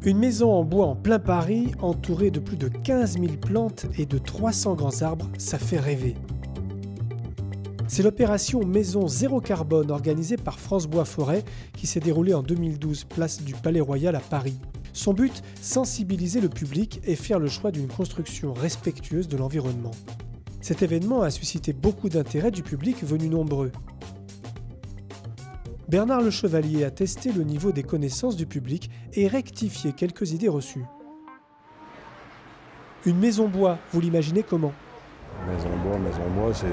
Une maison en bois en plein Paris, entourée de plus de 15 000 plantes et de 300 grands arbres, ça fait rêver. C'est l'opération Maison Zéro Carbone organisée par France Bois Forêt qui s'est déroulée en 2012, place du Palais Royal à Paris. Son but, sensibiliser le public et faire le choix d'une construction respectueuse de l'environnement. Cet événement a suscité beaucoup d'intérêt du public venu nombreux. Bernard Le Chevalier a testé le niveau des connaissances du public et rectifié quelques idées reçues. Une maison bois, vous l'imaginez comment ? Maison bois, c'est,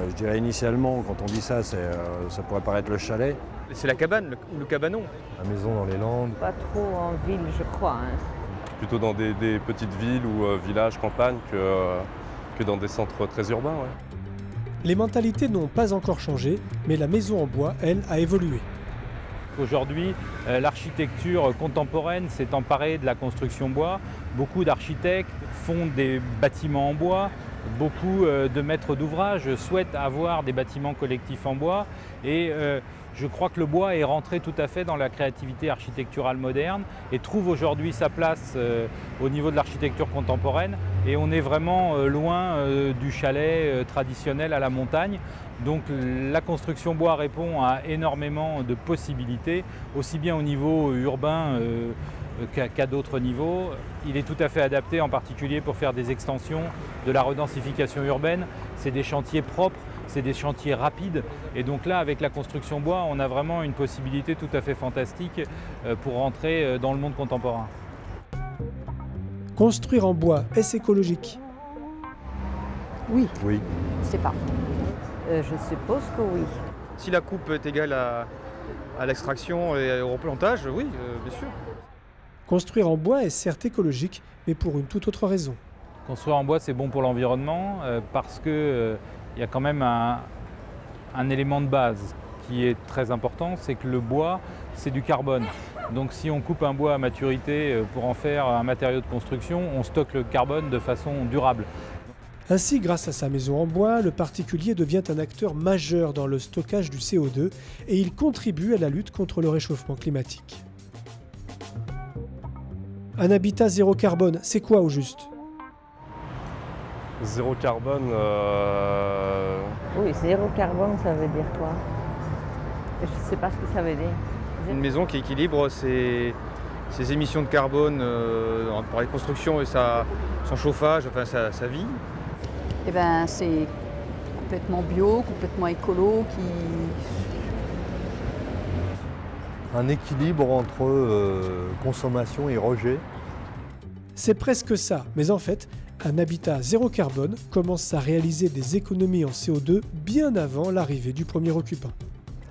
je dirais initialement, quand on dit ça, ça pourrait paraître le chalet. C'est la cabane, le cabanon. La maison dans les Landes. Pas trop en ville, je crois. Plutôt dans des petites villes ou villages, campagnes, que dans des centres très urbains. Ouais. Les mentalités n'ont pas encore changé, mais la maison en bois, elle, a évolué. Aujourd'hui, l'architecture contemporaine s'est emparée de la construction bois. Beaucoup d'architectes font des bâtiments en bois. Beaucoup de maîtres d'ouvrage souhaitent avoir des bâtiments collectifs en bois et je crois que le bois est rentré tout à fait dans la créativité architecturale moderne et trouve aujourd'hui sa place au niveau de l'architecture contemporaine et on est vraiment loin du chalet traditionnel à la montagne. Donc la construction bois répond à énormément de possibilités, aussi bien au niveau urbain qu'à d'autres niveaux. Il est tout à fait adapté en particulier pour faire des extensions, de la redensification urbaine. C'est des chantiers propres, c'est des chantiers rapides. Et donc là, avec la construction bois, on a vraiment une possibilité tout à fait fantastique pour rentrer dans le monde contemporain. Construire en bois, est-ce écologique ? Oui. Oui. Je sais pas. Je suppose que oui. Si la coupe est égale à l'extraction et au replantage, oui, bien sûr. Construire en bois est certes écologique, mais pour une toute autre raison. Construire en bois, c'est bon pour l'environnement parce qu'il y a quand même un élément de base qui est très important, c'est que le bois, c'est du carbone. Donc si on coupe un bois à maturité pour en faire un matériau de construction, on stocke le carbone de façon durable. Ainsi, grâce à sa maison en bois, le particulier devient un acteur majeur dans le stockage du CO2 et il contribue à la lutte contre le réchauffement climatique. Un habitat zéro carbone, c'est quoi au juste ? Zéro carbone. Oui, zéro carbone, ça veut dire quoi? Je ne sais pas ce que ça veut dire. Une maison qui équilibre ses émissions de carbone par les constructions et son chauffage, enfin sa vie. Eh ben, c'est complètement bio, complètement écolo, Un équilibre entre consommation et rejet. C'est presque ça, mais en fait, un habitat zéro carbone commence à réaliser des économies en CO2 bien avant l'arrivée du premier occupant.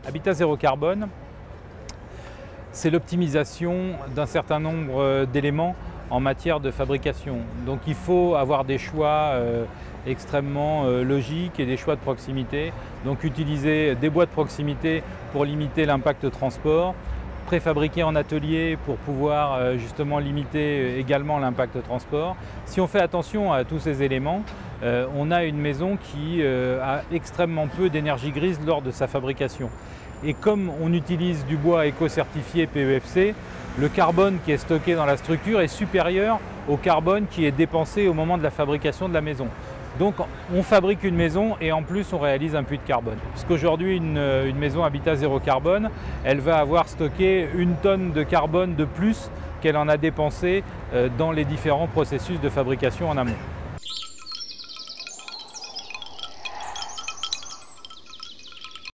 Habitat zéro carbone, c'est l'optimisation d'un certain nombre d'éléments en matière de fabrication. Donc il faut avoir des choix extrêmement logiques et des choix de proximité. Donc utiliser des bois de proximité pour limiter l'impact de transport, préfabriquer en atelier pour pouvoir justement limiter également l'impact de transport. Si on fait attention à tous ces éléments, on a une maison qui a extrêmement peu d'énergie grise lors de sa fabrication. Et comme on utilise du bois éco-certifié PEFC, le carbone qui est stocké dans la structure est supérieur au carbone qui est dépensé au moment de la fabrication de la maison. Donc on fabrique une maison et en plus on réalise un puits de carbone. Puisqu'aujourd'hui une maison habitat zéro carbone, elle va avoir stocké 1 tonne de carbone de plus qu'elle en a dépensé dans les différents processus de fabrication en amont.